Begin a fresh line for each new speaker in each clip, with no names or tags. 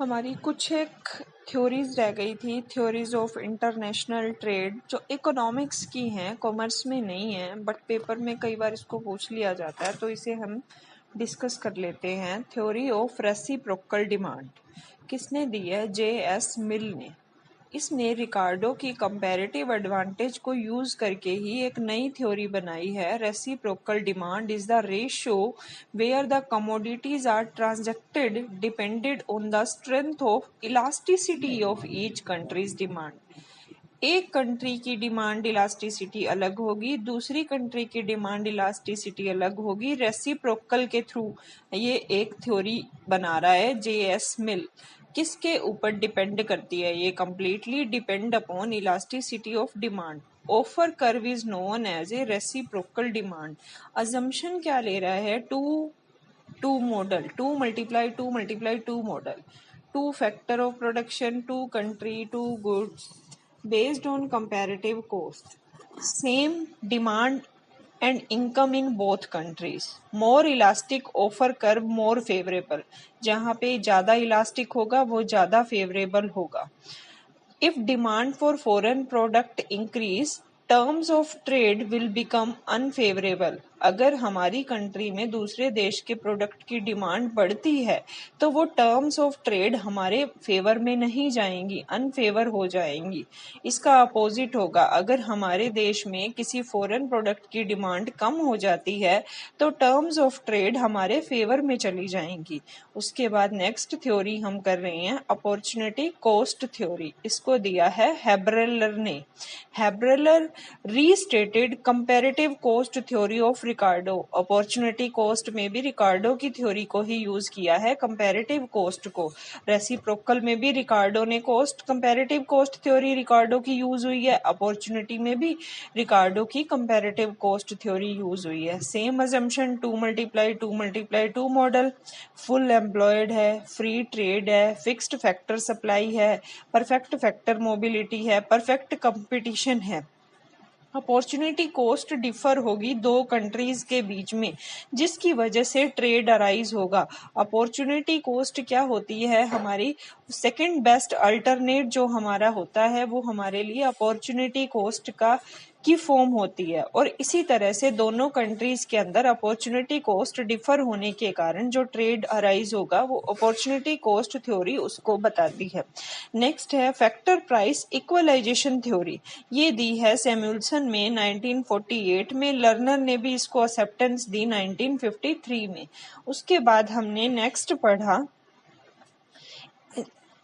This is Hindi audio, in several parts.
हमारी कुछ एक थ्योरीज रह गई थी, थ्योरीज ऑफ इंटरनेशनल ट्रेड, जो इकोनॉमिक्स की हैं, कॉमर्स में नहीं है, बट पेपर में कई बार इसको पूछ लिया जाता है, तो इसे हम डिस्कस कर लेते हैं। थ्योरी ऑफ रेसिप्रोकल डिमांड किसने दी है? जे.एस. मिल ने। इसने रिकार्डो की कंपैरेटिव एडवांटेज को यूज करके ही एक नई थ्योरी बनाई है। Reciprocal demand is the ratio where the commodities are transacted depended on the strength of elasticity of each countries demand. एक कंट्री की डिमांड इलास्टिसिटी अलग होगी, दूसरी कंट्री की डिमांड इलास्टिसिटी अलग होगी। रेसिप्रोकल के थ्रू ये एक थ्योरी बना रहा है जे.एस. मिल। किसके ऊपर डिपेंड करती है? ये completely depend upon elasticity of demand. Offer curve is known as a reciprocal demand. Assumption क्या ले रहा है? Two model, two multiply two model, two factor of production, two country, two goods based on comparative cost, same demand and income in both countries, more elastic offer curve, more favorable, जहाँ पे ज़्यादा इलास्टिक होगा वो ज़्यादा फेवरेबल होगा। If demand for foreign product increase, terms of trade will become unfavorable. अगर हमारी कंट्री में दूसरे देश के प्रोडक्ट की डिमांड बढ़ती है तो वो टर्म्स ऑफ ट्रेड हमारे फेवर में नहीं जाएंगी, अनफेवर हो जाएंगी। इसका अपोजिट होगा, अगर हमारे देश में किसी फॉरेन प्रोडक्ट की डिमांड कम हो जाती है तो टर्म्स ऑफ ट्रेड हमारे फेवर में चली जाएंगी। उसके बाद नेक्स्ट थ्योरी हम कर रहे हैं अपॉर्चुनिटी कॉस्ट थ्योरी। इसको दिया है हैब्रेलर ने। Haberler restated comparative cost theory of Ricardo. Opportunity cost में भी रिकार्डो की थ्योरी को ही यूज किया है, कंपैरेटिव कॉस्ट को। रेसिप्रोकल में भी रिकार्डो ने कंपैरेटिव कॉस्ट थ्योरी रिकार्डो की यूज हुई है, अपॉर्चुनिटी में भी रिकार्डो की कंपैरेटिव कॉस्ट थ्योरी यूज हुई है। Same assumption, to multiply two model, full employed है, फ्री ट्रेड है, फिक्स्ड फैक्टर सप्लाई है, परफेक्ट फैक्टर मोबिलिटी है, परफेक्ट कंपटीशन है। अपॉर्चुनिटी कॉस्ट डिफर होगी दो कंट्रीज के बीच में, जिसकी वजह से ट्रेड अराइज होगा। अपॉर्चुनिटी कॉस्ट क्या होती है? हमारी सेकंड बेस्ट अल्टरनेट जो हमारा होता है वो हमारे लिए अपॉर्चुनिटी कॉस्ट की फॉर्म होती है। और इसी तरह से दोनों कंट्रीज के अंदर अपॉर्चुनिटी कॉस्ट डिफर होने के कारण जो ट्रेड अराइज होगा वो अपॉर्चुनिटी कॉस्ट थ्योरी उसको बताती है। नेक्स्ट है फैक्टर प्राइस इक्वलाइजेशन थ्योरी। ये दी है सैमुअल्सन में 1948 में, लर्नर ने भी इसको एक्सेप्टेंस दी 1953 में। उसके बाद हमने नेक्स्ट पढ़ा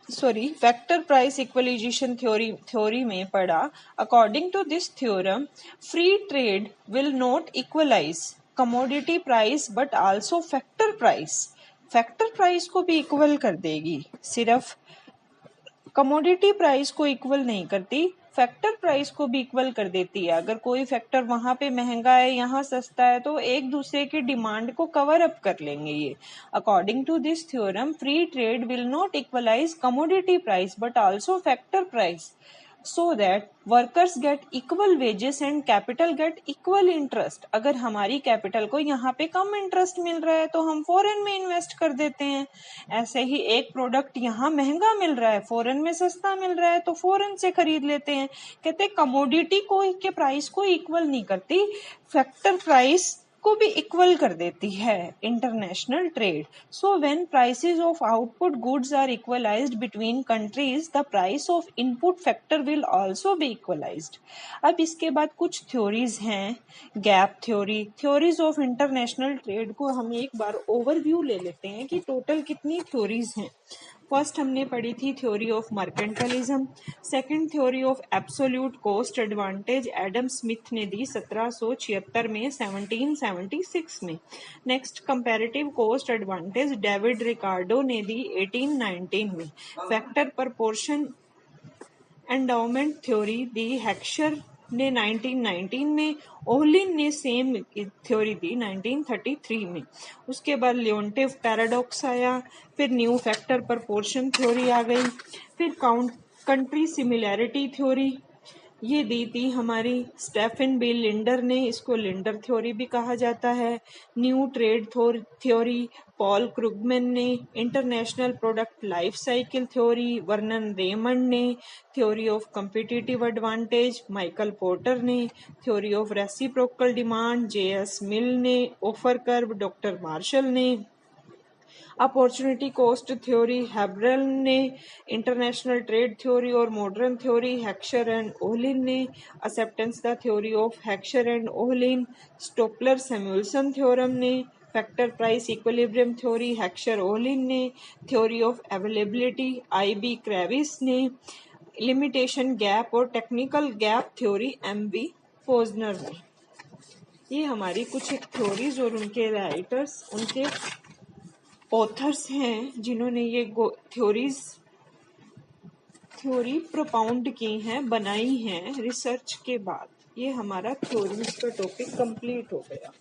फैक्टर प्राइस इक्वलाइजेशन थ्योरी में पढ़ा, according to this theorem free trade will not equalize commodity price but also factor price. Factor price को भी इक्वल कर देगी, सिर्फ कमोडिटी प्राइस को इक्वल नहीं करती, फैक्टर प्राइस को भी इक्वल कर देती है। अगर कोई फैक्टर वहां पे महंगा है, यहाँ सस्ता है, तो एक दूसरे की डिमांड को कवर अप कर लेंगे ये। According to this theorem free trade will not equalize commodity price but also factor price, so that workers get equal wages and capital get equal interest। अगर हमारी कैपिटल को यहाँ पे कम इंटरेस्ट मिल रहा है तो हम फॉरेन में इन्वेस्ट कर देते हैं। ऐसे ही एक प्रोडक्ट यहाँ महंगा मिल रहा है, फॉरेन में सस्ता मिल रहा है, तो फॉरेन से खरीद लेते हैं। कहते कमोडिटी को के प्राइस को इक्वल नहीं करती, फैक्टर प्राइस को भी इक्वल कर देती है international trade. So when prices of output goods are equalized between countries, the price of input factor will also be equalized. अब इसके बाद कुछ थ्योरीज हैं, gap theory, theories of international trade को हम एक बार ओवरव्यू ले लेते हैं कि टोटल कितनी थ्योरीज हैं। फर्स्ट हमने पढ़ी थी theory of mercantilism, second theory of absolute cost advantage Adam Smith ने दी 1776 में, 1776 में। Next comparative cost advantage David Ricardo ने दी 1819 में। फैक्टर प्रपोर्शन एंडाउमेंट थ्योरी दी हेक्सर ने 1919 में, ओहलिन ने सेम थ्योरी दी 1933 में। उसके बाद लियोन्टिफ पैराडॉक्स आया, फिर न्यू फैक्टर प्रपोर्शन थ्योरी आ गई, फिर कंट्री सिमिलैरिटी थ्योरी, ये दी थी हमारी स्टेफन बी लिंडर ने, इसको लिंडर थ्योरी भी कहा जाता है। New trade theory Paul Krugman ने, international product life cycle theory Vernon Raymond ने, theory of competitive advantage Michael Porter ने, theory of reciprocal demand J S. Mill ने, ऑफर कर्व डॉक्टर मार्शल ने, अपॉर्चुनिटी कॉस्ट थ्योरी हैब्रल ने, इंटरनेशनल ट्रेड थ्योरी और modern theory Heckscher and Ohlin ने, acceptance the theory of Heckscher and Ohlin Stolper Samuelson theorem ने, factor price equilibrium theory Heckscher Ohlin ने, theory of availability I B. Kravis ने, लिमिटेशन गैप और technical gap theory M B. Posner ने। ये हमारी कुछ एक थ्योरीज और उनके राइटर्स, उनके ऑथर्स हैं जिन्होंने ये थ्योरी प्रोपाउंड की हैं, बनाई हैं रिसर्च के बाद। ये हमारा थ्योरीज का टॉपिक कंप्लीट हो गया।